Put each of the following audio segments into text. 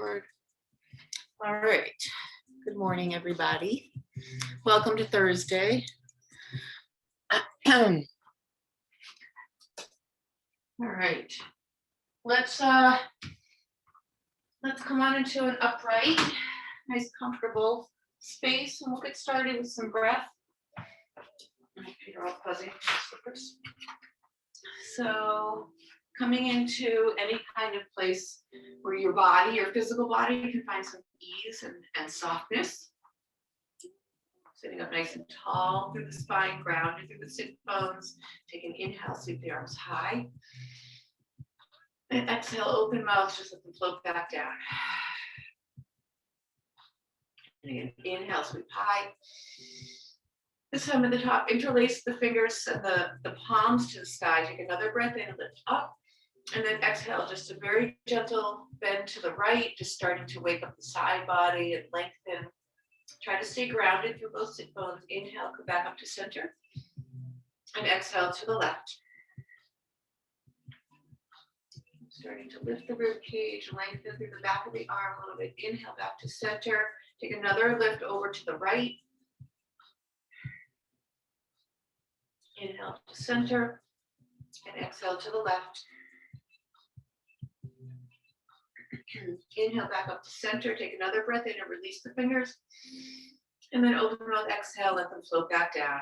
record. All right. Good morning, everybody. Welcome to Thursday. All right. Let's come on into an upright, nice comfortable space, and we'll get started with some breath. My feet are all fuzzy. Slippers. So coming into any kind of place where your body, your physical body, can find some ease and softness. Sitting up nice and tall through the spine, grounded through the sit bones. Take an inhale, sweep the arms high. And exhale, open mouth, just let them float back down. And again, inhale, sweep high. This time at the top, interlace the fingers and the palms to the sky. Take another breath in and lift up. And then exhale, just a very gentle bend to the right, just starting to wake up the side body and lengthen. Try to stay grounded through both sit bones. Inhale, come back up to center. And exhale to the left. Starting to lift the rib cage, lengthen through the back of the arm a little bit. Inhale back to center. Take another lift over to the right. Inhale to center. And exhale to the left. Inhale back up to center. Take another breath in and release the fingers. And then open mouth, exhale, let them float back down.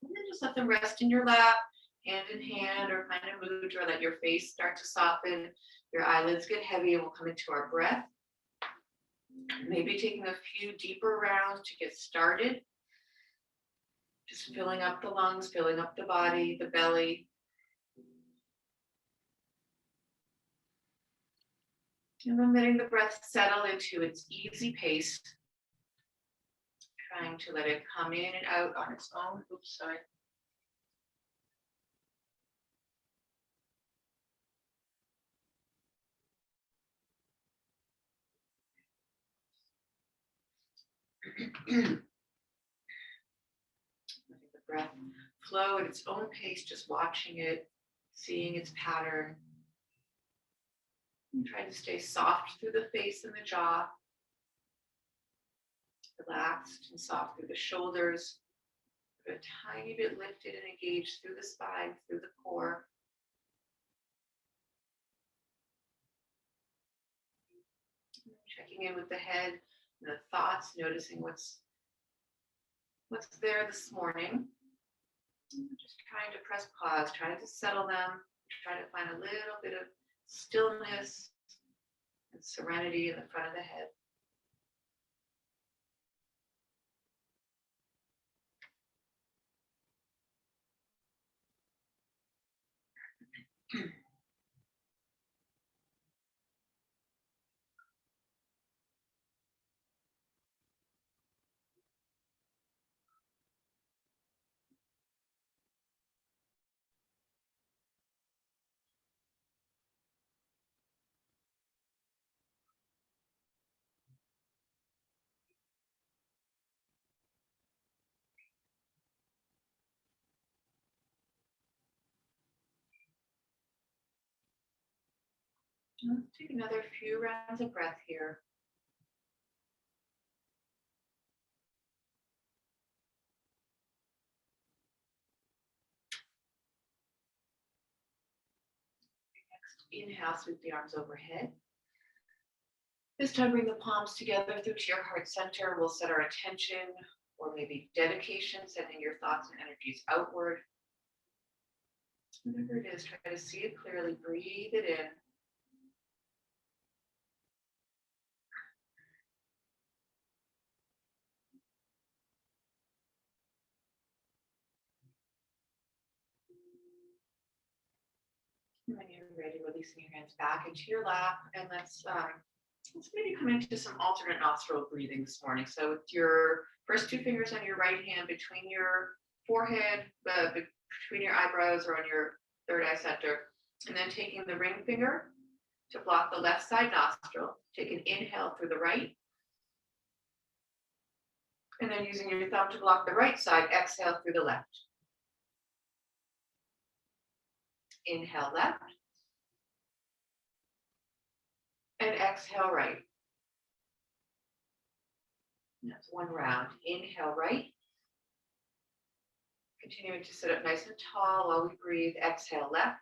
And then just let them rest in your lap, hand in hand, or kind of mudra. Let your face start to soften. Your eyelids get heavy, and we'll come into our breath. Maybe taking a few deeper rounds to get started. Just filling up the lungs, filling up the body, the belly. And then letting the breath settle into its easy pace. Trying to let it come in and out on its own. Oops, sorry. Letting the breath flow at its own pace, just watching it, seeing its pattern. And trying to stay soft through the face and the jaw. Relaxed and soft through the shoulders. A tiny bit lifted and engaged through the spine, through the core. Checking in with the head and the thoughts, noticing what's there this morning. Just trying to press pause, trying to settle them, trying to find a little bit of stillness and serenity in the front of the head. Let's take another few rounds of breath here. Next, inhale, sweep the arms overhead. This time, bring the palms together through to your heart center. We'll set our attention or maybe dedication, sending your thoughts and energies outward. Whatever it is, try to see it clearly. Breathe it in. And when you're ready, releasing your hands back into your lap, and let's maybe come into some alternate nostril breathing this morning. So with your first two fingers on your right hand between your forehead, between your eyebrows, or on your third eye center, and then taking the ring finger to block the left side nostril. Take an inhale through the right, and then using your thumb to block the right side, exhale through the left. Inhale left. And exhale right. That's one round. Inhale right. Continuing to sit up nice and tall while we breathe. Exhale left.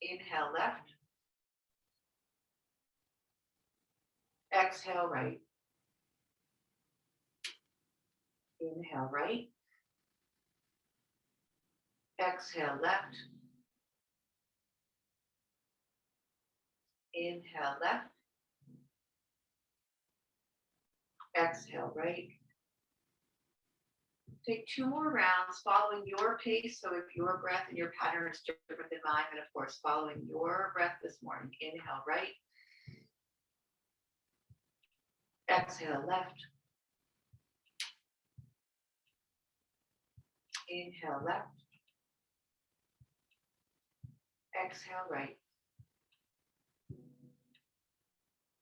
Inhale left. Exhale right. Inhale right. Exhale left. Inhale left. Exhale right. Take 2 more rounds following your pace. So if your breath and your pattern is different than mine, then of course following your breath this morning. Inhale right. Exhale left. Inhale left. Exhale right.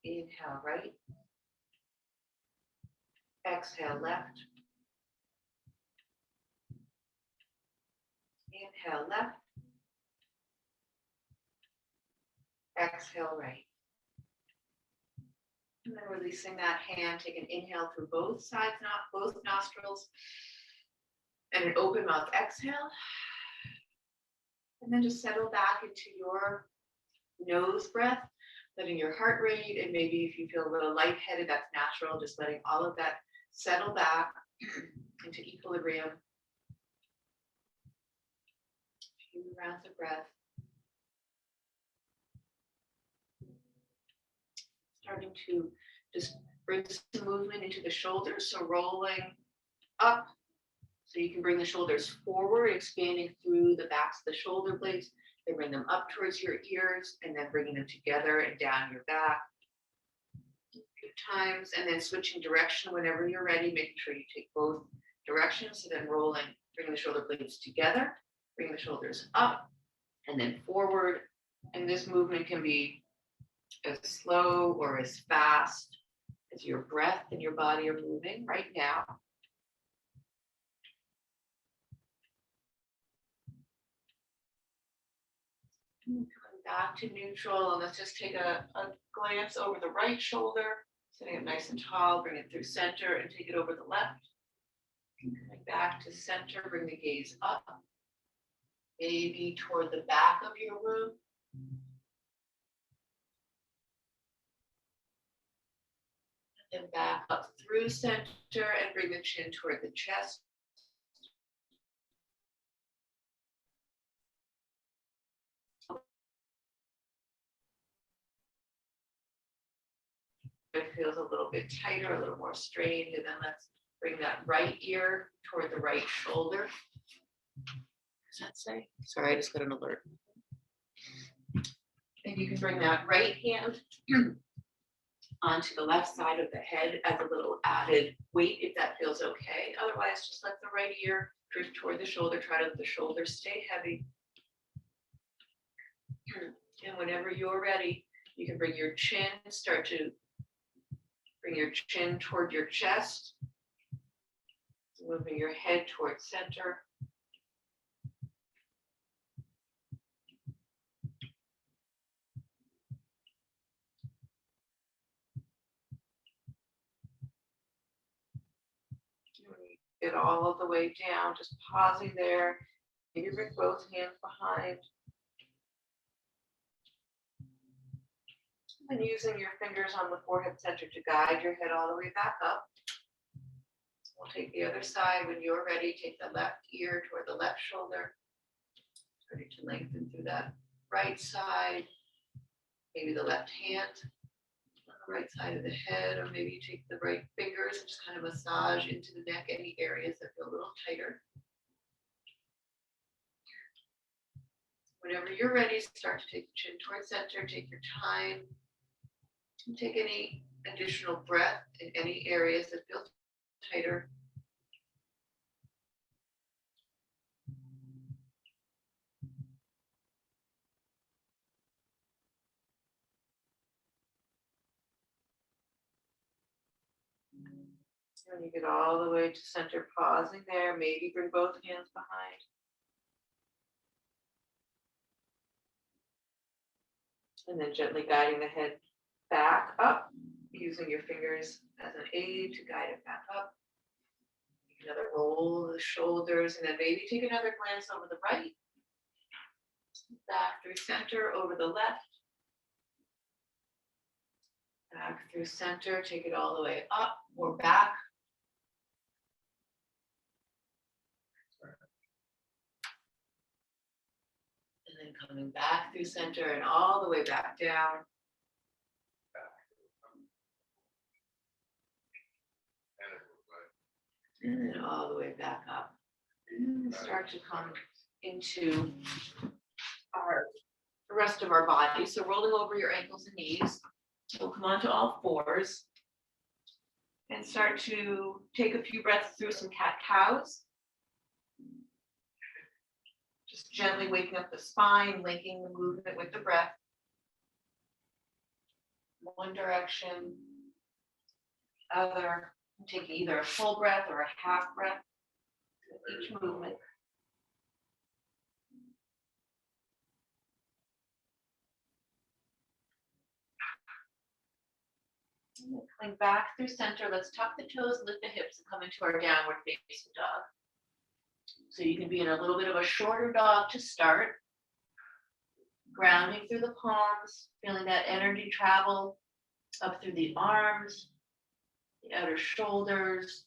Inhale right. Exhale left. Inhale left. Exhale right. And then releasing that hand, take an inhale through both sides, not both nostrils, and an open mouth exhale. And then just settle back into your nose breath, letting your heart rate, and maybe if you feel a little lightheaded, that's natural, just letting all of that settle back into equilibrium. A few rounds of breath. Starting to just bring some movement into the shoulders, so rolling up, so you can bring the shoulders forward, expanding through the backs of the shoulder blades, then bring them up towards your ears, and then bringing them together and down your back a few times, and then switching direction whenever you're ready, making sure you take both directions, so then rolling, bringing the shoulder blades together, bring the shoulders up, and then forward, and this movement can be as slow or as fast as your breath and your body are moving right now. Coming back to neutral, and let's just take a glance over the right shoulder, sitting up nice and tall, bring it through center and take it over the left. Coming back to center, bring the gaze up, maybe toward the back of your room. And back up through center and bring the chin toward the chest. It feels a little bit tighter, a little more strained, and then let's bring that right ear toward the right shoulder. What does that say? Sorry, I just got an alert. And you can bring that right hand onto the left side of the head as a little added weight if that feels okay. Otherwise, just let the right ear drift toward the shoulder. Try to let the shoulder stay heavy. And whenever you're ready, you can bring your chin, start to bring your chin toward your chest, moving your head towards center. Get all of the way down, just pausing there. Maybe bring both hands behind. And using your fingers on the forehead center to guide your head all the way back up. We'll take the other side. When you're ready, take the left ear toward the left shoulder. Ready to lengthen through that right side. Maybe the left hand on the right side of the head, or maybe you take the right fingers and just kind of massage into the neck, any areas that feel a little tighter. Whenever you're ready, start to take the chin towards center, take your time. And take any additional breath in any areas that feel tighter. And you get all the way to center, pausing there. Maybe bring both hands behind. And then gently guiding the head back up, using your fingers as an aid to guide it back up. Another roll of the shoulders, and then maybe take another glance over the right, back through center, over the left, back through center, take it all the way up or back. And then coming back through center and all the way back down. And then all the way back up. And start to come into the rest of our body. So rolling over your ankles and knees. We'll come onto all fours and start to take a few breaths through some cat-cows. Just gently waking up the spine, linking the movement with the breath. One direction, other. Taking either a full breath or a half breath with each movement. Coming back through center, let's tuck the toes, lift the hips, and come into our downward facing dog. So you can be in a little bit of a shorter dog to start. Grounding through the palms, feeling that energy travel up through the arms, the outer shoulders.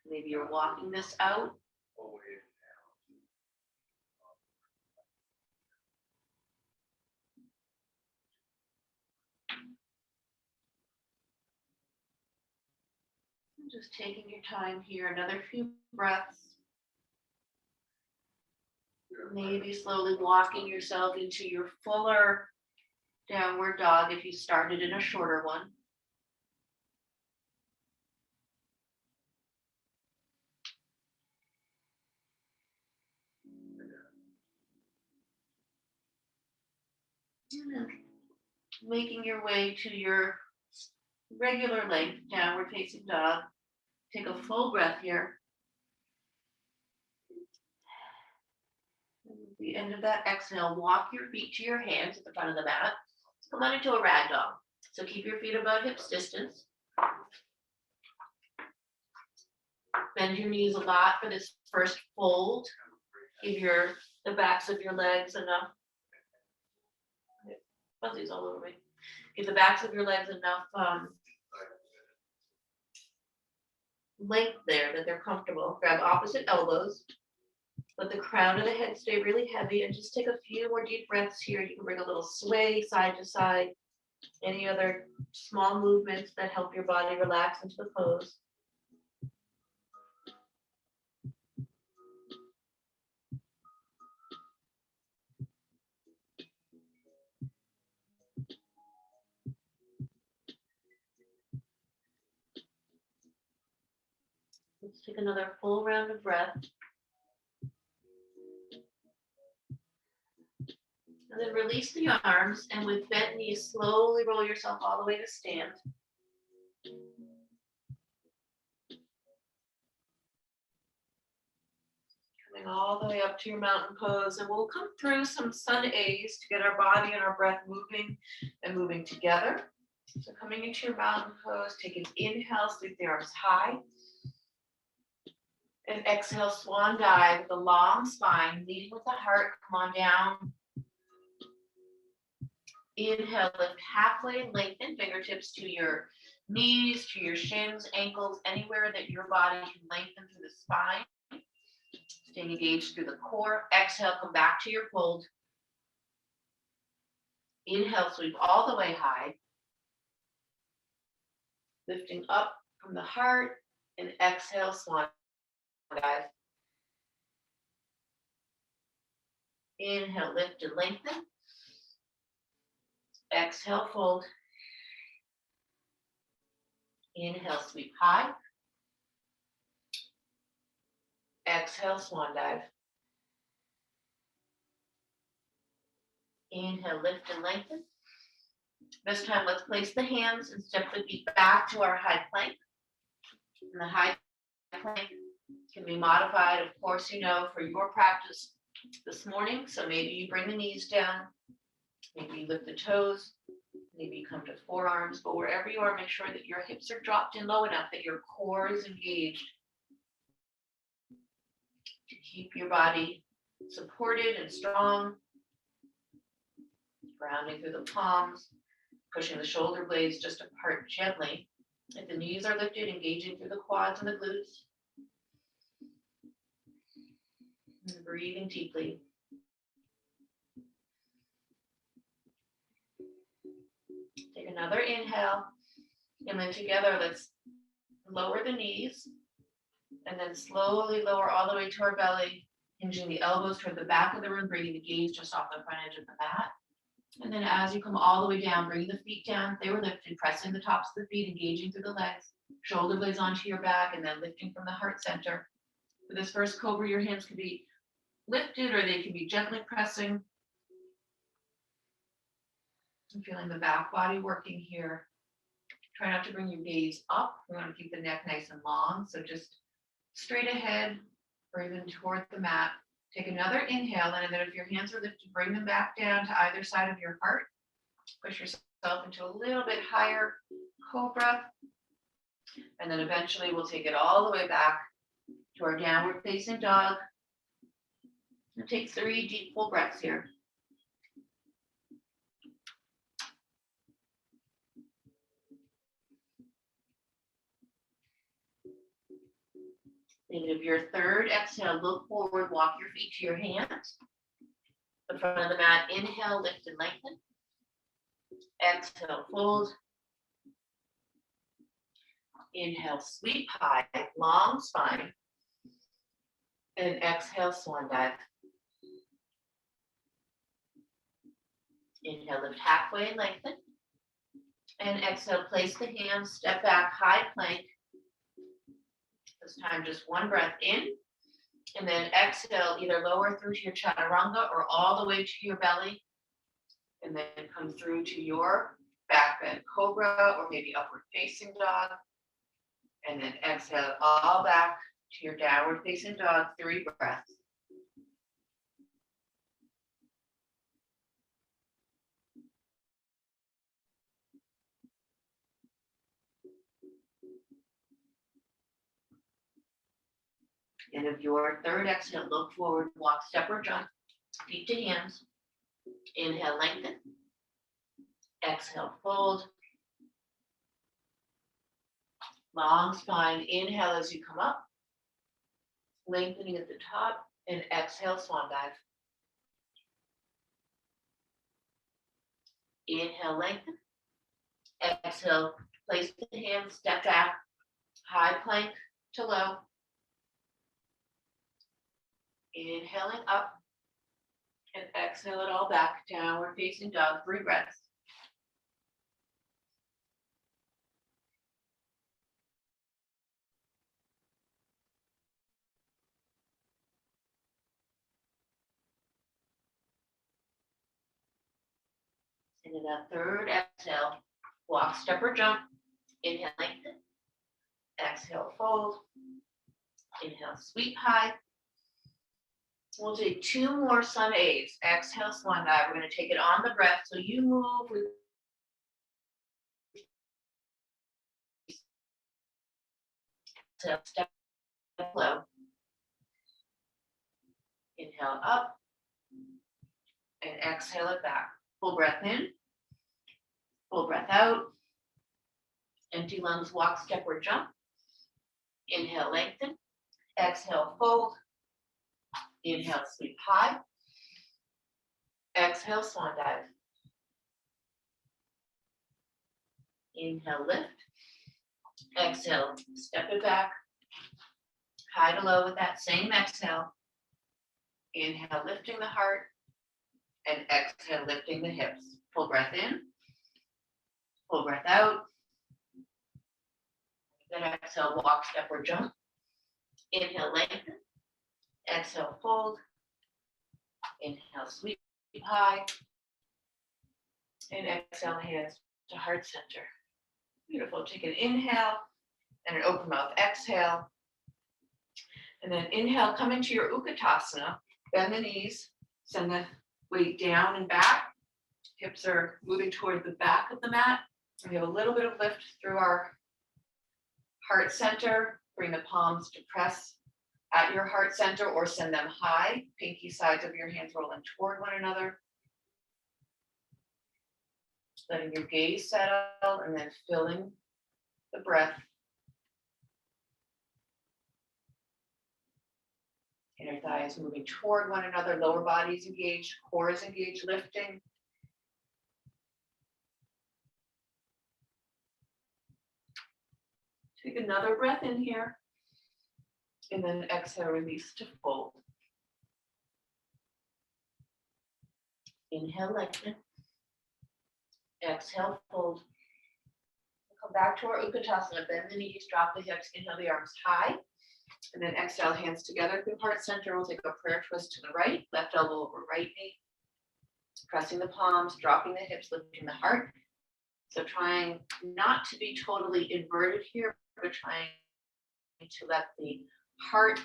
Maybe you're walking this out. Just taking your time here, another few breaths. Maybe slowly walking yourself into your fuller downward dog if you started in a shorter one. And making your way to your regular length, downward facing dog. Take a full breath here. And at the end of that exhale, walk your feet to your hands at the front of the mat. Come on into a rag dog. So keep your feet about hips distance. Bend your knees a lot for this first fold. Give the backs of your legs enough. Fuzzies all over me. Give the backs of your legs enough length there that they're comfortable. Grab opposite elbows. Let the crown of the head stay really heavy, and just take a few more deep breaths here. You can bring a little sway side to side. Any other small movements that help your body relax into the pose. Let's take another full round of breath. And then release the arms, and with bent knees, slowly roll yourself all the way to stand. Coming all the way up to your mountain pose, and we'll come through some sun A's to get our body and our breath moving and moving together. So coming into your mountain pose, take an inhale, sweep the arms high. And exhale, swan dive with a long spine, leading with the heart. Come on down. Inhale, lift halfway, lengthen fingertips to your knees, to your shins, ankles, anywhere that your body can lengthen through the spine. Staying engaged through the core. Exhale, come back to your fold. Inhale, sweep all the way high. Lifting up from the heart, and exhale, swan dive. Inhale, lift and lengthen. Exhale, fold. Inhale, sweep high. Exhale, swan dive. Inhale, lift and lengthen. This time, let's place the hands and step the feet back to our high plank. And the high plank can be modified, of course, for your practice this morning. So maybe you bring the knees down, Maybe you lift the toes, maybe you come to forearms, but wherever you are, make sure that your hips are dropped in low enough that your core is engaged to keep your body supported and strong. Grounding through the palms, pushing the shoulder blades just apart gently. If the knees are lifted, engaging through the quads and the glutes. And breathing deeply. Take another inhale, and then together let's lower the knees, and then slowly lower all the way to our belly, hinging the elbows toward the back of the room, bringing the gaze just off the front edge of the mat. And then as you come all the way down, bring the feet down. They were lifted, pressing the tops of the feet, engaging through the legs, shoulder blades onto your back, and then lifting from the heart center. For this first cobra, your hands can be lifted or they can be gently pressing. I'm feeling the back body working here. Try not to bring your gaze up. We want to keep the neck nice and long. So just straight ahead or even toward the mat. Take another inhale, and then if your hands are lifted, bring them back down to either side of your heart. Push yourself into a little bit higher cobra. And then eventually we'll take it all the way back to our downward facing dog. And take 3 deep full breaths here. And of your third exhale, look forward, walk your feet to your hands. The front of the mat, inhale, lift and lengthen. Exhale, fold. Inhale, sweep high, long spine. And exhale, swan dive. Inhale, lift halfway and lengthen. And exhale, place the hands, step back, high plank. This time, just one breath in. And then exhale, either lower through to your chaturanga or all the way to your belly. And then come through to your back bend cobra or maybe upward facing dog. And then exhale all back to your downward facing dog, 3 breaths. And of your third exhale, look forward, walk, step or jump, feet to hands. Inhale, lengthen. Exhale, fold. Long spine, inhale as you come up. Lengthening at the top, and exhale, swan dive. Inhale, lengthen. Exhale, place the hands, step back, high plank to low. Inhaling up, and exhale it all back, downward facing dog, 3 breaths. And in that third exhale, walk, step or jump. Inhale, lengthen. Exhale, fold. Inhale, sweep high. We'll take 2 more sun A's. Exhale, swan dive. We're going to take it on the breath. So you move with step low. Inhale up and exhale it back. Full breath in, full breath out. Empty lungs, walk, step or jump. Inhale, lengthen. Exhale, fold. Inhale, sweep high. Exhale, swan dive. Inhale, lift. Exhale, step it back. High to low with that same exhale. Inhale, lifting the heart. And exhale, lifting the hips. Full breath in. Full breath out. Then exhale, walk, step or jump. Inhale, lengthen. Exhale, fold. Inhale, sweep high. And exhale, hands to heart center. Beautiful. Take an inhale and an open mouth exhale. And then inhale, come into your Utkatasana. Bend the knees. Send the weight down and back. Hips are moving toward the back of the mat. We have a little bit of lift through our heart center. Bring the palms to press at your heart center or send them high. Pinky sides of your hands rolling toward one another. Letting your gaze settle and then filling the breath. Inner thighs moving toward one another, lower body is engaged, core is engaged, lifting. Take another breath in here. And then exhale, release to fold. Inhale, lengthen. Exhale, fold. Come back to our Utkatasana. Bend the knees, drop the hips, inhale the arms high. And then exhale, hands together through heart center. We'll take a prayer twist to the right, left elbow over right knee. Pressing the palms, dropping the hips, lifting the heart. So trying not to be totally inverted here, but trying to let the heart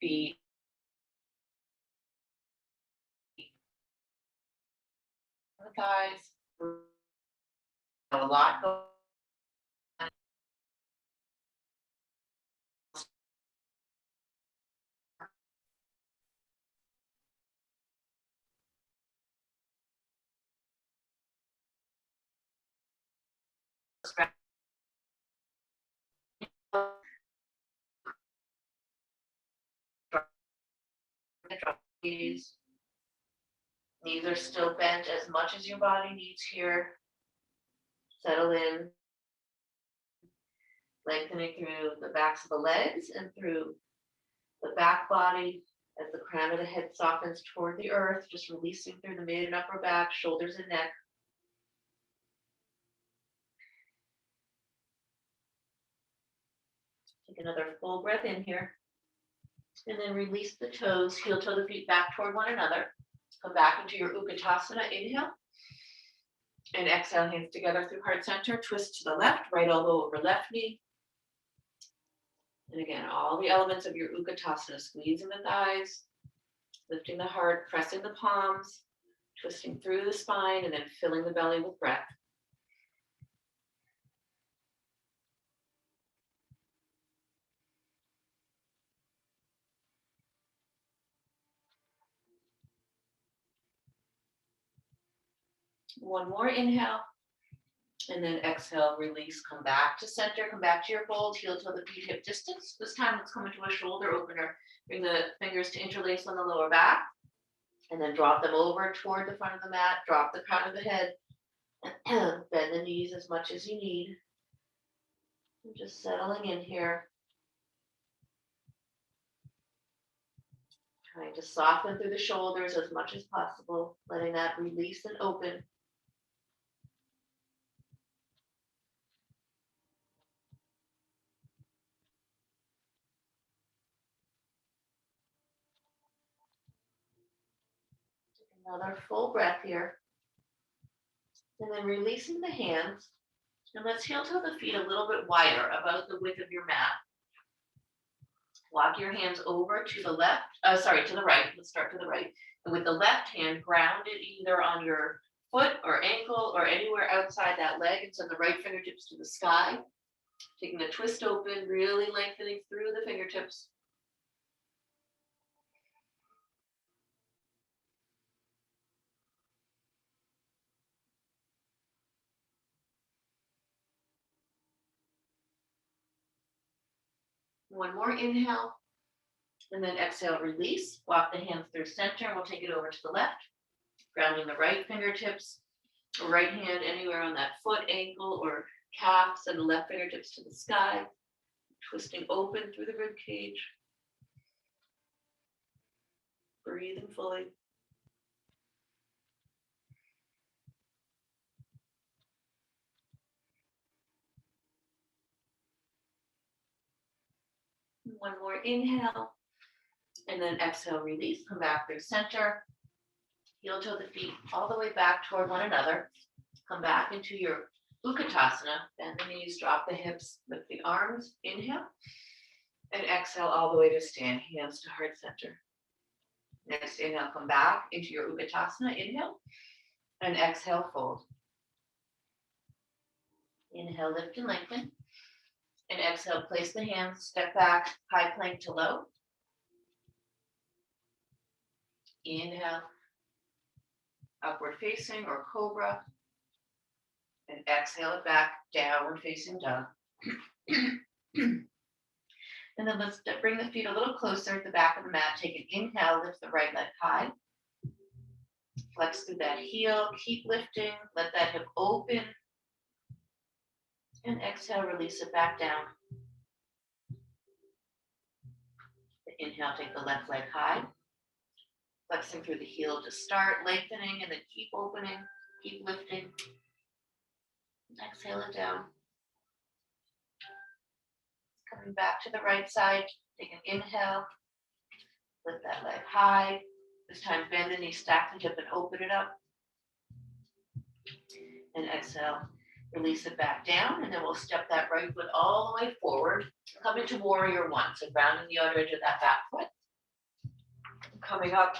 be the thighs. A lot going on. Knees are still bent as much as your body needs here. Settle in, lengthening through the backs of the legs and through the back body as the crown of the head softens toward the earth, just releasing through the mid and upper back, shoulders and neck. Take another full breath in here. And then release the toes, heel toe the feet back toward one another. Come back into your Utkatasana, inhale. And exhale, hands together through heart center. Twist to the left, right elbow over left knee. And again, all the elements of your Utkatasana, squeezing the thighs, lifting the heart, pressing the palms, twisting through the spine, and then filling the belly with breath. One more inhale, and then exhale, release, come back to center, come back to your fold, heel toe the feet hip distance. This time let's come into a shoulder opener. Bring the fingers to interlace on the lower back, and then drop them over toward the front of the mat, drop the crown of the head, bend the knees as much as you need. And just settling in here. Trying to soften through the shoulders as much as possible, letting that release and open. Another full breath here. And then releasing the hands. And let's heel toe the feet a little bit wider, about the width of your mat. Walk your hands over to the left, to the right. Let's start to the right. And with the left hand grounded either on your foot or ankle or anywhere outside that leg, and send the right fingertips to the sky. Taking a twist open, really lengthening through the fingertips. One more inhale, and then exhale, release. Walk the hands through center, and we'll take it over to the left. Grounding the right fingertips, or right hand anywhere on that foot, ankle, or calf. Send the left fingertips to the sky. Twisting open through the rib cage. Breathing fully. One more inhale, and then exhale, release. Come back through center. Heel toe the feet all the way back toward one another. Come back into your Utkatasana. Bend the knees, drop the hips, lift the arms. Inhale, and exhale all the way to stand, hands to heart center. Next inhale, come back into your Utkatasana. Inhale, And exhale, fold. Inhale, lift and lengthen. And exhale, place the hands, step back, high plank to low. Inhale, upward facing or cobra. And exhale it back, downward facing dog. And then let's bring the feet a little closer at the back of the mat. Take an inhale, lift the right leg high. Flex through that heel, keep lifting, let that hip open. And exhale, release it back down. Inhale, take the left leg high. Flexing through the heel to start, lengthening, and then keep opening, keep lifting. Exhale it down. Coming back to the right side, take an inhale. Lift that leg high. This time bend the knee, stack the hip, and open it up. And exhale, release it back down, and then we'll step that right foot all the way forward. Come into warrior one, so rounding the outer edge of that back foot. Coming up,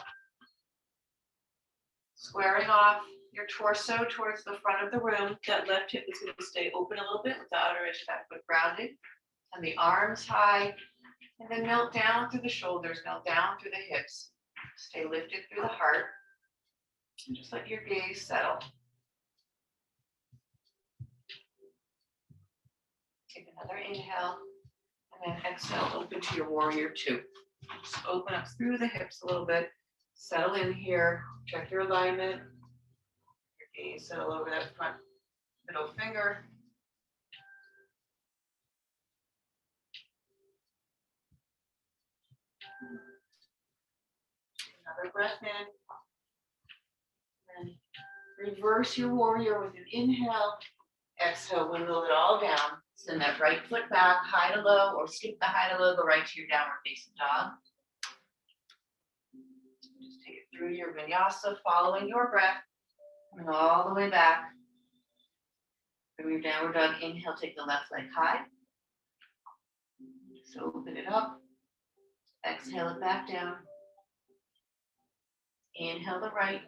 squaring off your torso towards the front of the room. That left hip is going to stay open a little bit with the outer edge of that foot grounded. And the arms high, and then melt down through the shoulders, melt down through the hips. Stay lifted through the heart. And just let your gaze settle. Take another inhale, and then exhale, open to your warrior two. Just open up through the hips a little bit. Settle in here. Check your alignment. Your gaze settle over that front middle finger. Another breath in. And reverse your warrior with an inhale. Exhale, windmill it all down. Send that right foot back, high to low, or skip the high to low, go right to your downward facing dog. Just take it through your vinyasa, following your breath. Coming all the way back. From your downward dog, inhale, take the left leg high. So open it up. Exhale it back down. Inhale the right.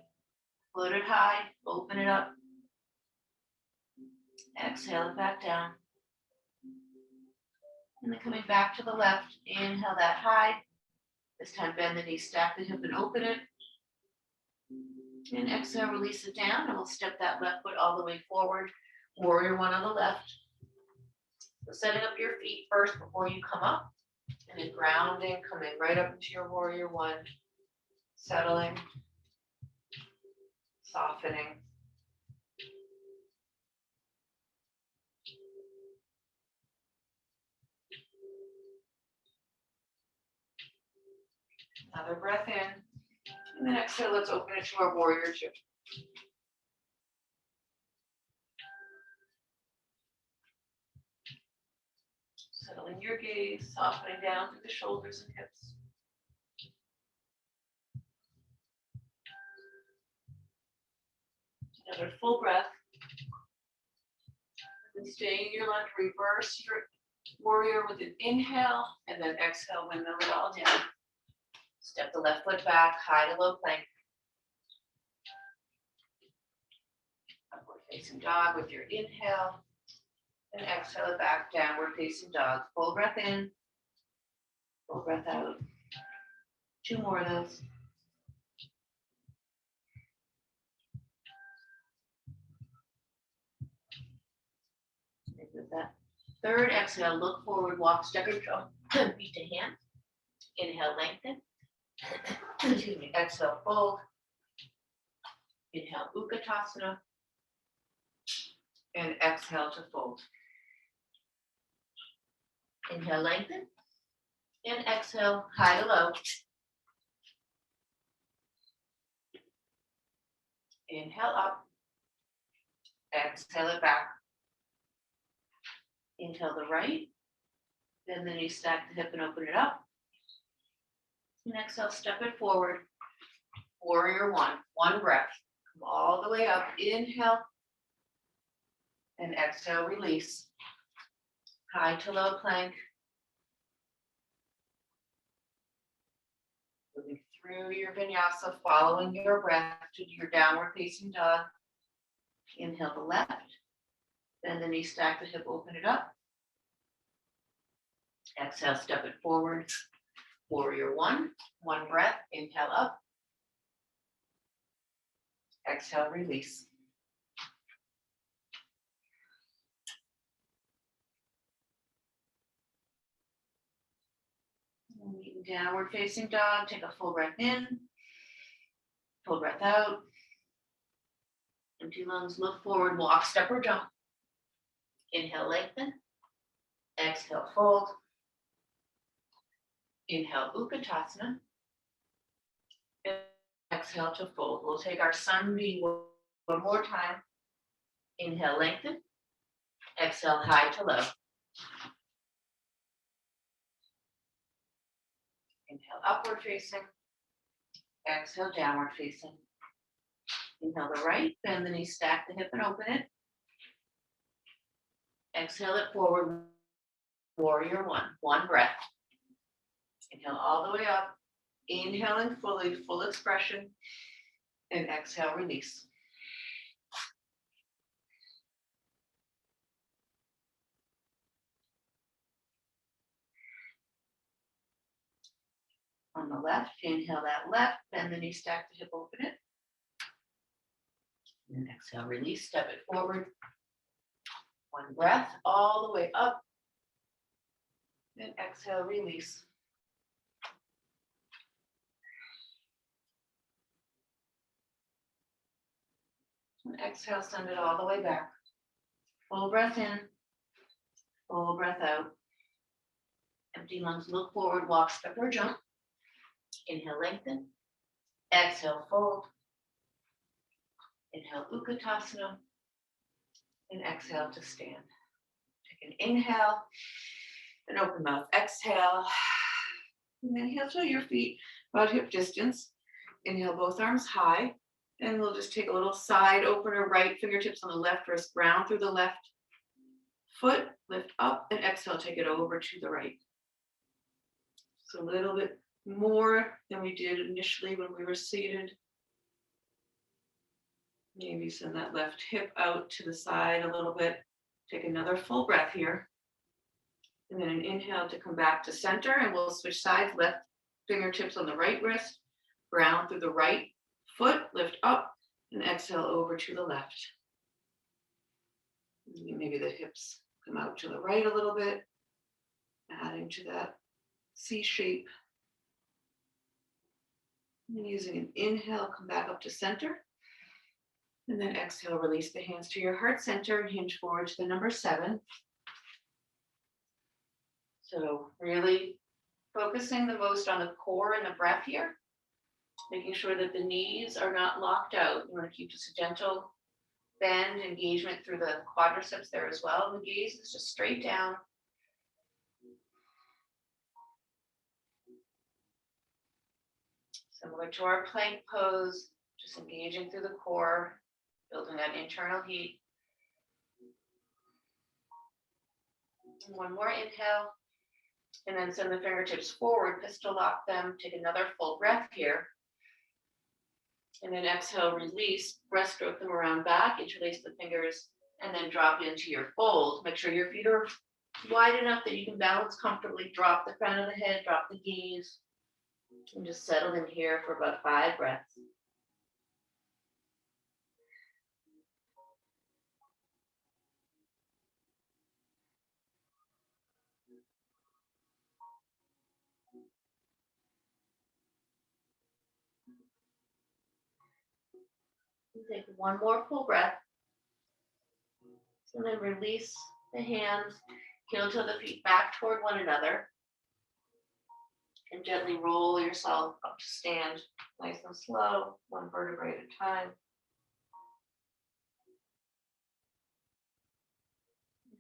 Float it high. Open it up. Exhale it back down. And then coming back to the left. Inhale that high. This time bend the knee, stack the hip, and open it. And exhale, release it down. And we'll step that left foot all the way forward. Warrior one on the left. So setting up your feet first before you come up. And then grounding, coming right up into your warrior one. Settling. Softening. Another breath in. And then exhale, let's open it to our warrior two. Settling your gaze, softening down through the shoulders and hips. Another full breath. And then staying in your lunge, reverse your warrior with an inhale, and then exhale, windmill it all down. Step the left foot back, high to low plank. Upward facing dog with your inhale. And exhale it back, downward facing dog. Full breath in. Full breath out. Two more of those. With that third exhale, look forward, walk, step your toe, feet to hand. Inhale, lengthen. Excuse me. Exhale, fold. Inhale, Utkatasana. And exhale to fold. Inhale, lengthen. And exhale, high to low. Inhale up. Exhale it back. Inhale the right. Then the knee, stack the hip and open it up. And exhale, step it forward. Warrior one. One breath. Come all the way up. Inhale. And exhale, release. High to low plank. Moving through your vinyasa, following your breath to your downward facing dog. Inhale the left. Bend the knee, stack the hip, open it up. Exhale, step it forward. Warrior one. One breath. Inhale up. Exhale, release. Downward facing dog. Take a full breath in. Full breath out. Empty lungs, look forward, walk, step or jump. Inhale, lengthen. Exhale, fold. Inhale, Utkatasana. Exhale to fold. We'll take our sun V one more time. Inhale, lengthen. Exhale, high to low. Inhale, upward facing. Exhale, downward facing. Inhale the right, bend the knee, stack the hip and open it. Exhale it forward, warrior one. One breath. Inhale all the way up. Inhaling fully, full expression. And exhale, release. On the left, inhale that left, bend the knee, stack the hip, open it. And exhale, release, step it forward. One breath, all the way up. And exhale, release. And exhale, send it all the way back. Full breath in, full breath out. Empty lungs, look forward, walk, step or jump. Inhale, lengthen. Exhale, fold. Inhale, Utkatasana. And exhale to stand. Take an inhale, and open mouth. Exhale. And then heel to your feet about hip distance. Inhale, both arms high. And we'll just take a little side opener, right fingertips on the left wrist, ground through the left foot, lift up, and exhale, take it over to the right. So a little bit more than we did initially when we were seated. Maybe send that left hip out to the side a little bit. Take another full breath here. And then an inhale to come back to center, and we'll switch sides, left fingertips on the right wrist, ground through the right foot, lift up, and exhale over to the left. Maybe the hips come out to the right a little bit, adding to that C shape. And using an inhale, come back up to center. And then exhale, release the hands to your heart center and hinge forward to the number 7. So really focusing the most on the core and the breath here, making sure that the knees are not locked out. You want to keep just a gentle bend, engagement through the quadriceps there as well. The gaze is just straight down. Similar to our plank pose, just engaging through the core, building that internal heat. And one more inhale, and then send the fingertips forward, pistol lock them, take another full breath here. And then exhale, release, breaststroke them around back, interlace the fingers, and then drop into your fold. Make sure your feet are wide enough that you can balance comfortably. Drop the crown of the head, drop the gaze, and just settle in here for about 5 breaths. Take one more full breath. And then release the hands, heel to the feet back toward one another. And gently roll yourself up to stand, nice and slow, one vertebrae at a time.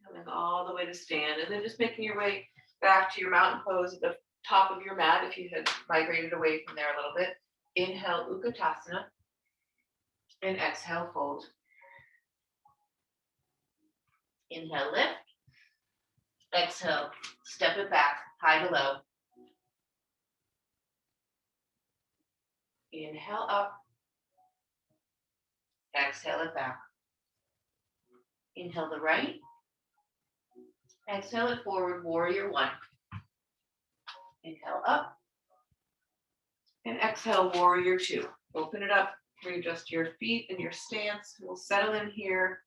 Coming all the way to stand, and then just making your way back to your mountain pose at the top of your mat if you had migrated away from there a little bit. Inhale, Utkatasana, and exhale, fold. Inhale, lift. Exhale, step it back, high to low. Inhale up. Exhale it back. Inhale the right. Exhale it forward, warrior one. Inhale up. And exhale, warrior two. Open it up, readjust your feet and your stance. We'll settle in here,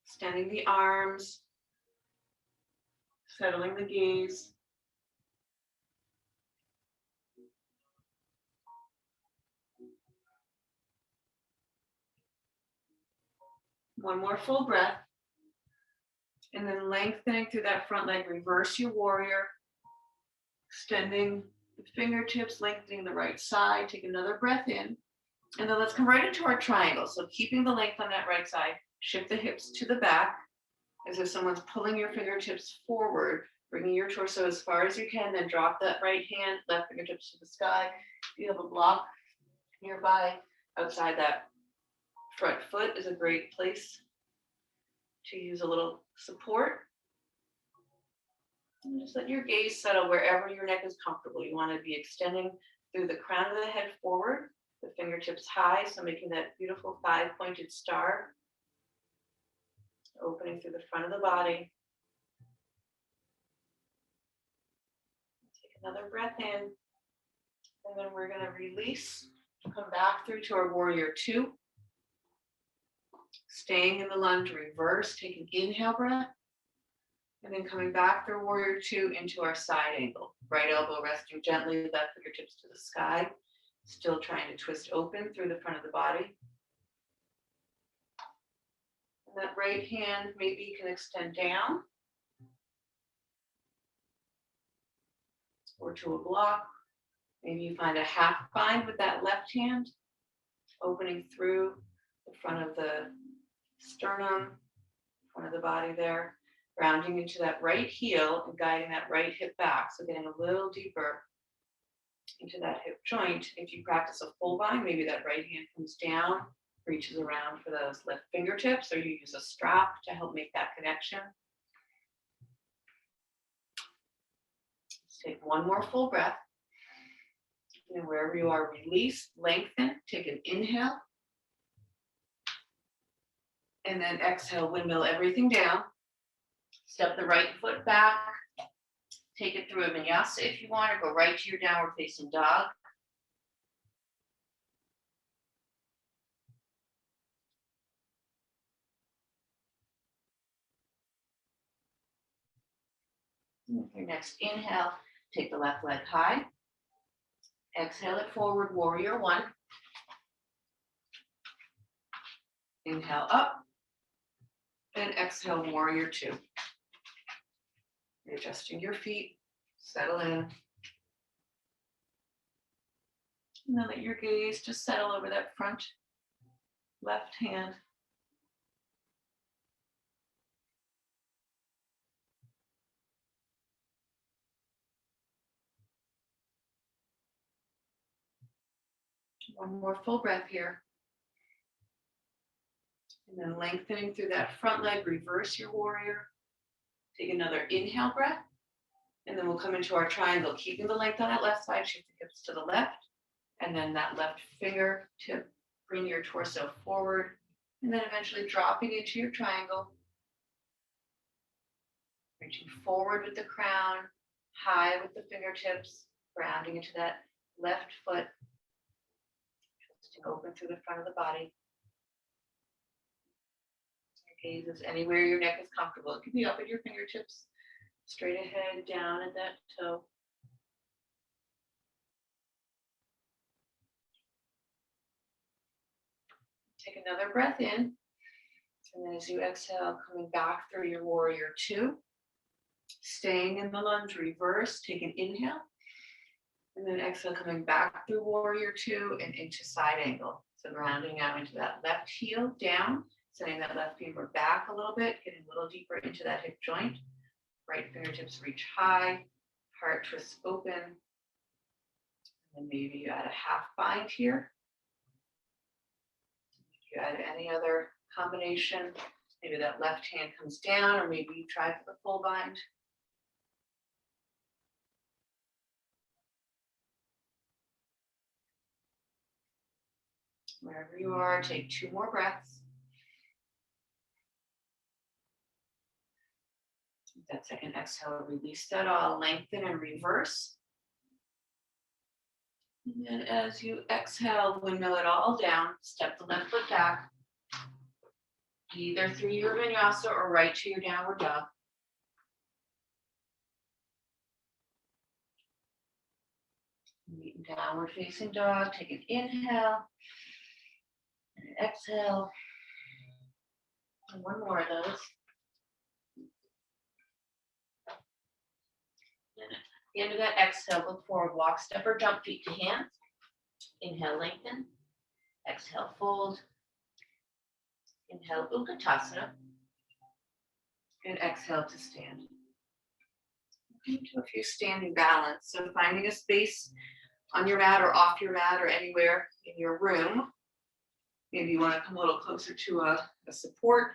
extending the arms, settling the gaze. One more full breath. And then lengthening through that front leg, reverse your warrior. Extending the fingertips, lengthening the right side. Take another breath in. And then let's come right into our triangle. So keeping the length on that right side, shift the hips to the back as if someone's pulling your fingertips forward, bringing your torso as far as you can, then drop that right hand, left fingertips to the sky. If you have a block nearby, outside that front foot is a great place to use a little support. And just let your gaze settle wherever your neck is comfortable. You want to be extending through the crown of the head forward, the fingertips high, so making that beautiful five-pointed star. Opening through the front of the body. Take another breath in. And then we're going to release. Come back through to our warrior two. Staying in the lunge, reverse, take an inhale breath. And then coming back through warrior two into our side angle. Right elbow resting gently, left fingertips to the sky. Still trying to twist open through the front of the body. And that right hand, maybe you can extend down. Or to a block. Maybe you find a half bind with that left hand. Opening through the front of the sternum, front of the body there. Grounding into that right heel and guiding that right hip back. So getting a little deeper into that hip joint. If you practice a full bind, maybe that right hand comes down, reaches around for those left fingertips, or you use a strap to help make that connection. Let's take one more full breath. And wherever you are, release, lengthen, take an inhale. And then exhale, windmill everything down. Step the right foot back. Take it through a vinyasa if you want, or go right to your downward facing dog. With your next inhale, take the left leg high. Exhale it forward, warrior one. Inhale up. And exhale, warrior two. Readjusting your feet, settle in. And then let your gaze just settle over that front left hand. One more full breath here. And then lengthening through that front leg, reverse your warrior. Take another inhale breath. And then we'll come into our triangle, keeping the length on that left side, shift the hips to the left. And then that left fingertip, bring your torso forward. And then eventually dropping into your triangle. Reaching forward with the crown, high with the fingertips, grounding into that left foot. Twisting open through the front of the body. Your gaze is anywhere your neck is comfortable. It could be up at your fingertips, straight ahead, down at that toe. Take another breath in. And then as you exhale, coming back through your warrior two. Staying in the lunge, reverse, take an inhale. And then exhale, coming back through warrior two and into side angle. So grounding out into that left heel down, sending that left femur back a little bit, getting a little deeper into that hip joint. Right fingertips reach high, heart twists open. And then maybe you add a half bind here. If you add any other combination, maybe that left hand comes down, or maybe you try for the full bind. Wherever you are, take two more breaths. That second exhale, release that all, lengthen and reverse. And then as you exhale, windmill it all down, step the left foot back, either through your vinyasa or right to your downward dog. Meet in downward facing dog, take an inhale and an exhale. And one more of those. And at the end of that exhale, look forward, walk, step, or jump, feet to hands. Inhale, lengthen. Exhale, fold. Inhale, Utkatasana. And exhale to stand. Into a few standing balance. So finding a space on your mat or off your mat or anywhere in your room. Maybe you want to come a little closer to a support.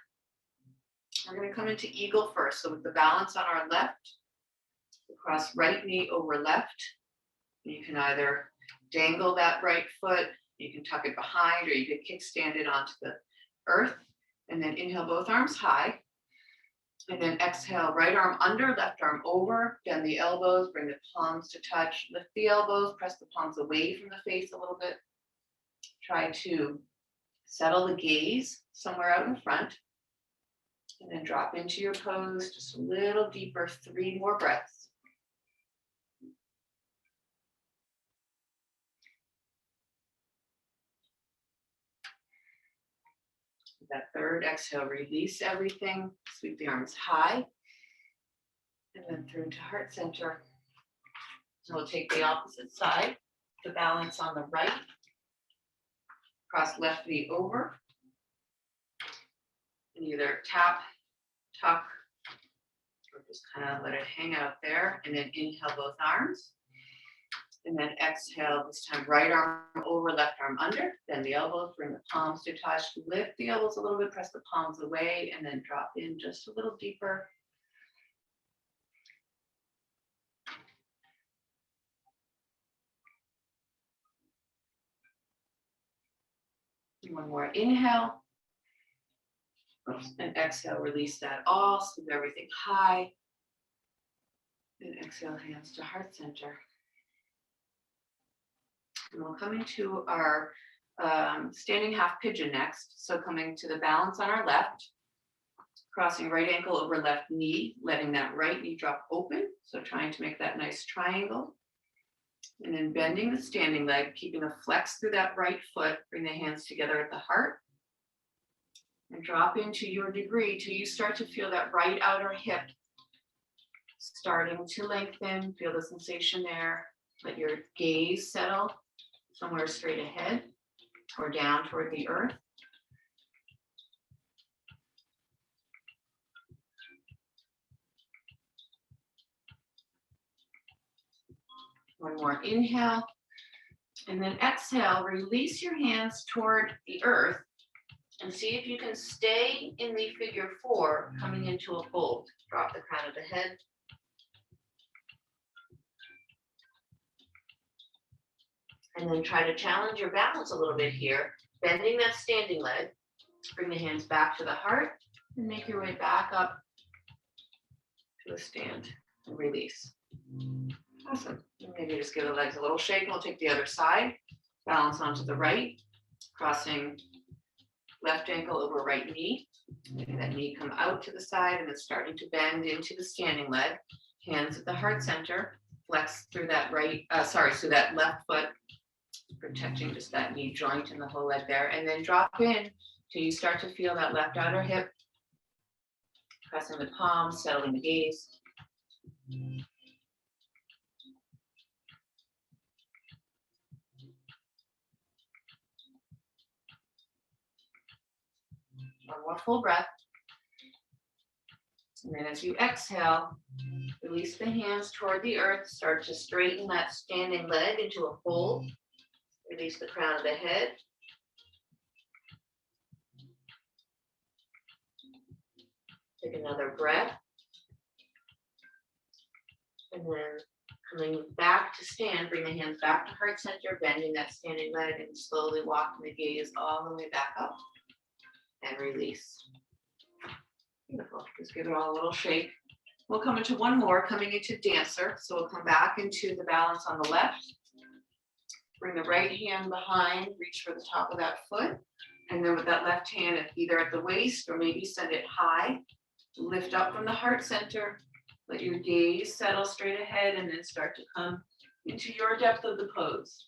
We're going to come into eagle first. So with the balance on our left, cross right knee over left. You can either dangle that right foot, you can tuck it behind, or you can kickstand it onto the earth. And then inhale both arms high. And then exhale, right arm under, left arm over, bend the elbows, bring the palms to touch, lift the elbows, press the palms away from the face a little bit. Try to settle the gaze somewhere out in front. And then drop into your pose just a little deeper, 3 more breaths. That third exhale, release everything, sweep the arms high, and then through to heart center. So we'll take the opposite side, the balance on the right, cross left knee over, and either tap, tuck, or just kind of let it hang out there, and then inhale both arms. And then exhale, this time right arm over, left arm under, bend the elbows, bring the palms to touch, lift the elbows a little bit, press the palms away, and then drop in just a little deeper. One more inhale. And exhale, release that all, scoop everything high. And exhale, hands to heart center. And we'll come into our standing half pigeon next. So coming to the balance on our left, crossing right ankle over left knee, letting that right knee drop open. So trying to make that nice triangle. And then bending the standing leg, keeping a flex through that right foot. Bring the hands together at the heart. And drop into your degree till you start to feel that right outer hip starting to lengthen. Feel the sensation there. Let your gaze settle somewhere straight ahead or down toward the earth. One more inhale. And then exhale, release your hands toward the earth and see if you can stay in the figure 4 coming into a fold. Drop the crown of the head. And then try to challenge your balance a little bit here, bending that standing leg. Bring the hands back to the heart and make your way back up to a stand and release. Awesome. Maybe just give the legs a little shake. We'll take the other side. Balance onto the right, crossing left ankle over right knee. Letting that knee come out to the side and then starting to bend into the standing leg. Hands at the heart center. Flex through that through that left foot, protecting just that knee joint and the whole leg there. And then drop in till you start to feel that left outer hip. Pressing the palms, settling the gaze. One more full breath. And then as you exhale, release the hands toward the earth. Start to straighten that standing leg into a fold. Release the crown of the head. Take another breath. And then coming back to stand, bring the hands back to heart center, bending that standing leg and slowly walking the gaze all the way back up. And release. Beautiful. Just give it all a little shake. We'll come into one more, coming into dancer. So we'll come back into the balance on the left. Bring the right hand behind, reach for the top of that foot. And then with that left hand, either at the waist or maybe send it high. Lift up from the heart center. Let your gaze settle straight ahead and then start to come into your depth of the pose.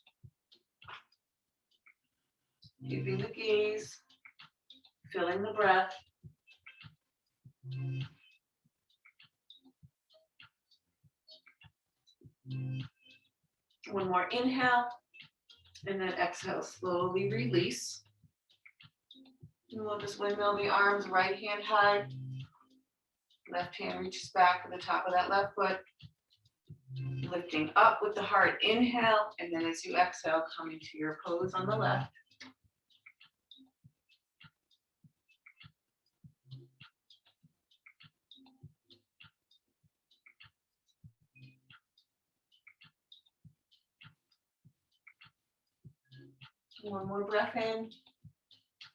Keeping the gaze, filling the breath. One more inhale, and then exhale, slowly release. And we'll just windmill the arms, right hand high. Left hand reaches back to the top of that left foot. Lifting up with the heart, inhale, and then as you exhale, come into your pose on the left. One more breath in,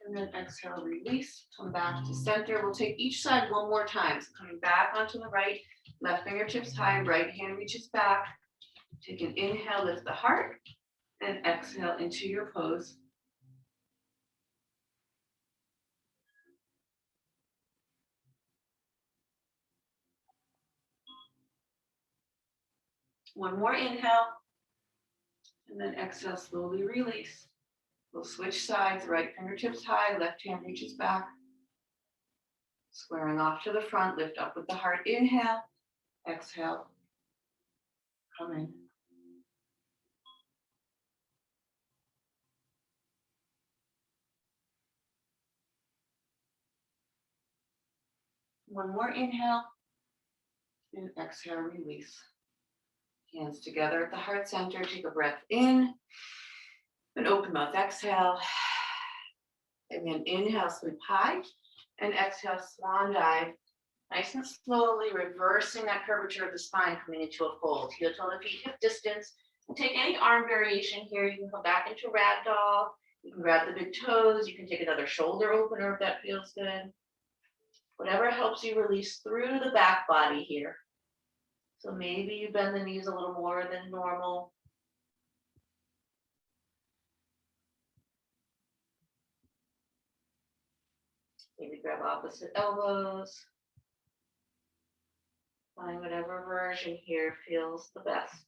and then exhale, release, come back to center. We'll take each side one more time. So coming back onto the right, left fingertips high, right hand reaches back. Take an inhale, lift the heart, and exhale into your pose. One more inhale, and then exhale, slowly release. We'll switch sides, right fingertips high, left hand reaches back. Squaring off to the front, lift up with the heart, inhale, exhale, come in. One more inhale, and exhale, release. Hands together at the heart center, take a breath in, and open mouth, exhale. And then inhale, sweep high, and exhale, swan dive. Nice and slowly reversing that curvature of the spine, coming into a fold. Heel toe to feet hip distance. And take any arm variation here. You can come back into ragdoll. You can grab the big toes. You can take another shoulder opener if that feels good. Whatever helps you release through the back body here. So maybe you bend the knees a little more than normal. Maybe grab opposite elbows. Find whatever version here feels the best.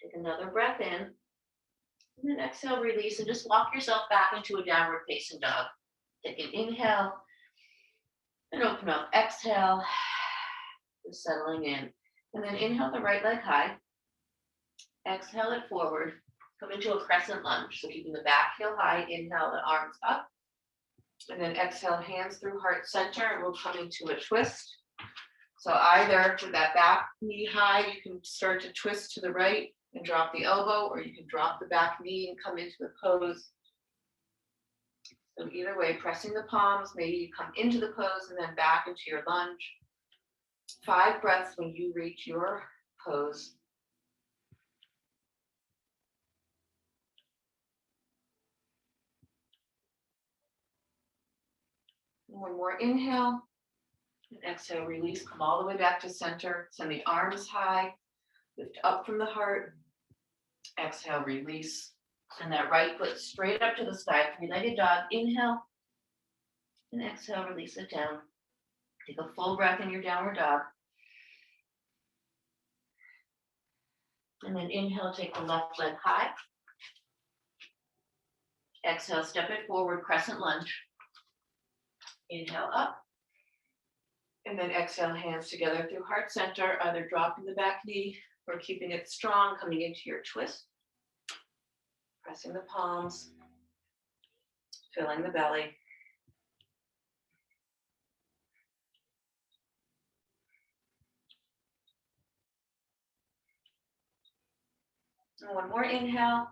Take another breath in. And then exhale, release, and just walk yourself back into a downward facing dog. Take an inhale. And open up, exhale. Just settling in. And then inhale the right leg high. Exhale it forward. Come into a crescent lunge. So keeping the back heel high, inhale the arms up. And then exhale, hands through heart center, and we'll come into a twist. So either with that back knee high, you can start to twist to the right and drop the elbow, or you can drop the back knee and come into the pose. So either way, pressing the palms, maybe you come into the pose and then back into your lunge. 5 breaths when you reach your pose. One more inhale. And exhale, release, come all the way back to center. Send the arms high, lift up from the heart. Exhale, release. Send that right foot straight up to the sky, 3-legged dog. Inhale. And exhale, release it down. Take a full breath in your downward dog. And then inhale, take the left leg high. Exhale, step it forward, crescent lunge. Inhale up. And then exhale, hands together through heart center, either dropping the back knee or keeping it strong, coming into your twist. Pressing the palms, filling the belly. And one more inhale.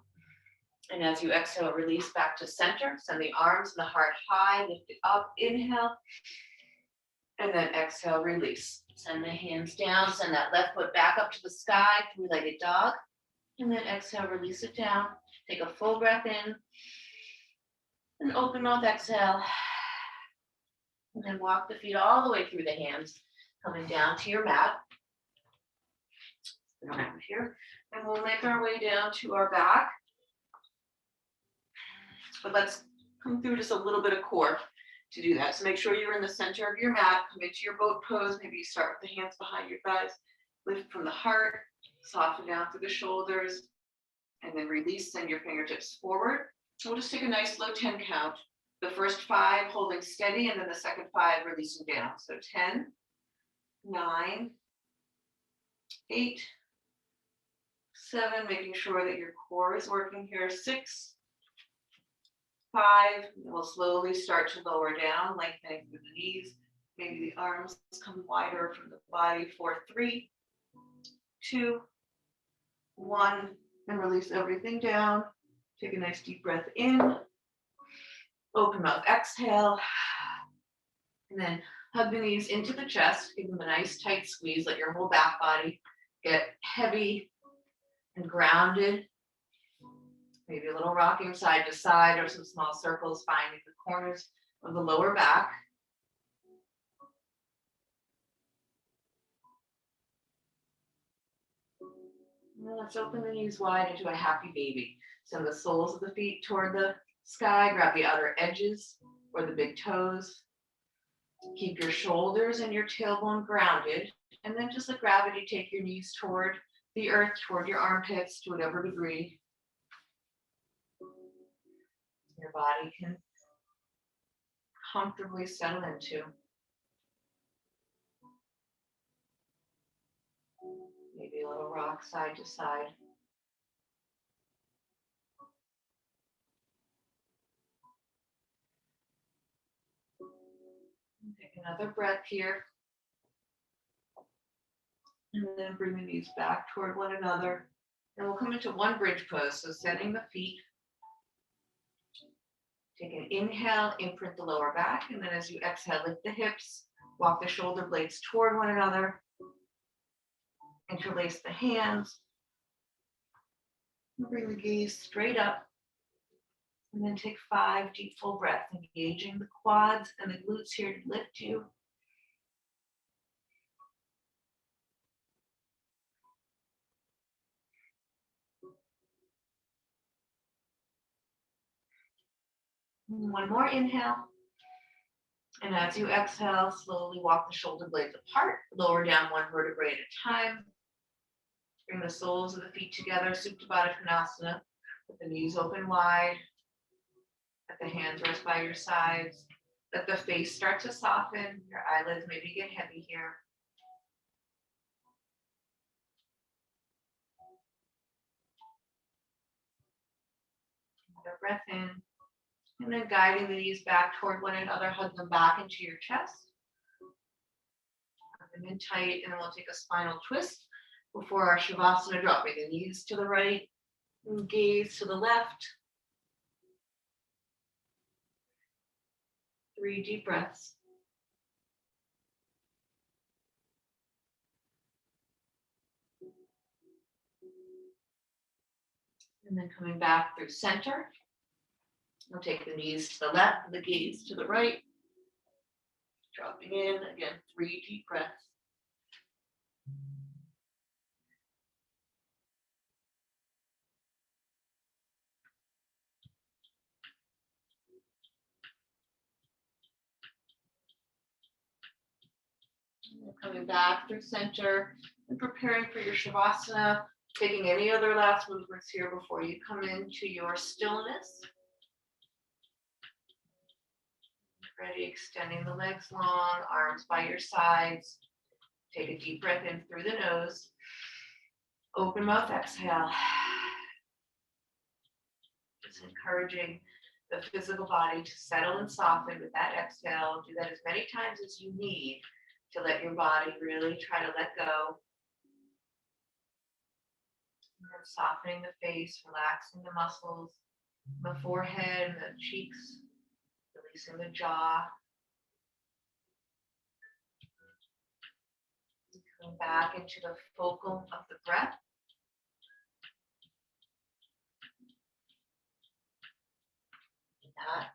And as you exhale, release back to center. Send the arms and the heart high, lift it up, inhale. And then exhale, release. Send the hands down, send that left foot back up to the sky, 3-legged dog. And then exhale, release it down. Take a full breath in. And open mouth exhale. And then walk the feet all the way through the hands, coming down to your mat. Around here. And we'll make our way down to our back. But let's come through just a little bit of core to do that. So make sure you're in the center of your mat. Come into your boat pose. Maybe you start with the hands behind your thighs. Lift from the heart. Soften down through the shoulders. And then release. Send your fingertips forward. We'll just take a nice low 10 count. The first 5 holding steady, and then the second 5 releasing down. So 10, 9, 8, 7, making sure that your core is working here. 6, 5, and we'll slowly start to lower down, lengthening through the knees. Maybe the arms come wider from the body. 4, 3, 2, 1, and release everything down. Take a nice deep breath in. Open mouth, exhale. And then hug the knees into the chest. Give them a nice tight squeeze. Let your whole back body get heavy and grounded. Maybe a little rocking side to side or some small circles finding the corners of the lower back. And let's open the knees wide into a happy baby. Send the soles of the feet toward the sky. Grab the outer edges or the big toes. Keep your shoulders and your tailbone grounded. And then just let gravity take your knees toward the earth, toward your armpits to whatever degree your body can comfortably settle into. Maybe a little rock side to side. Take another breath here. And then bring the knees back toward one another. And we'll come into one bridge pose. So setting the feet. Take an inhale, imprint the lower back. And then as you exhale, lift the hips. Walk the shoulder blades toward one another. Interlace the hands. And bring the gaze straight up. And then take 5 deep full breaths, engaging the quads and the glutes here to lift you. One more inhale. And as you exhale, slowly walk the shoulder blades apart. Lower down one vertebrae at a time. Bring the soles of the feet together, Supta Baddha Konasana. Let the knees open wide. Let the hands rest by your sides. Let the face start to soften. Your eyelids maybe get heavy here. Another breath in. And then guiding the knees back toward one another, hug them back into your chest. Hug them in tight, and then we'll take a spinal twist before our Shavasana, dropping the knees to the right, and gaze to the left. 3 deep breaths. And then coming back through center. We'll take the knees to the left, the gaze to the right. Dropping in, again, 3 deep breaths. And coming back through center and preparing for your Shavasana. Taking any other last movements here before you come into your stillness. Ready, extending the legs long, arms by your sides. Take a deep breath in through the nose. Open mouth, exhale. Just encouraging the physical body to settle and soften with that exhale. Do that as many times as you need to let your body really try to let go. And then softening the face, relaxing the muscles, the forehead, and the cheeks. Releasing the jaw. Coming back into the focal of the breath. That.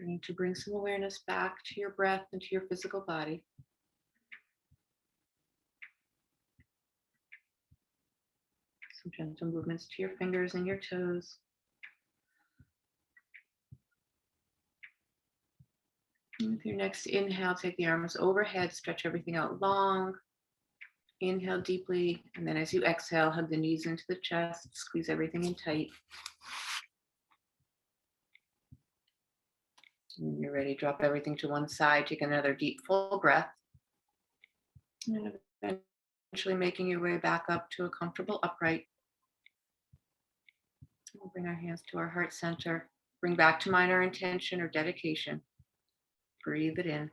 Starting to bring some awareness back to your breath and to your physical body. Some gentle movements to your fingers and your toes. And with your next inhale, take the arms overhead, stretch everything out long. Inhale deeply, and then as you exhale, hug the knees into the chest, squeeze everything in tight. When you're ready, drop everything to one side, take another deep, full breath. And eventually making your way back up to a comfortable upright. We'll bring our hands to our heart center. Bring back to mind our intention or dedication. Breathe it in.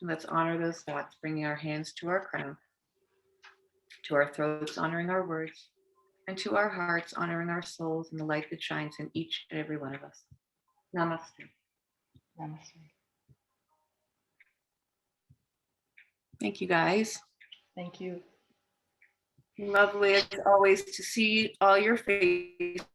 And let's honor those thoughts, bringing our hands to our crown, to our throats, honoring our words, and to our hearts, honoring our souls and the light that shines in each and every one of us. Namaste. Namaste. Thank you, guys. Thank you. Lovely as always to see all your faces.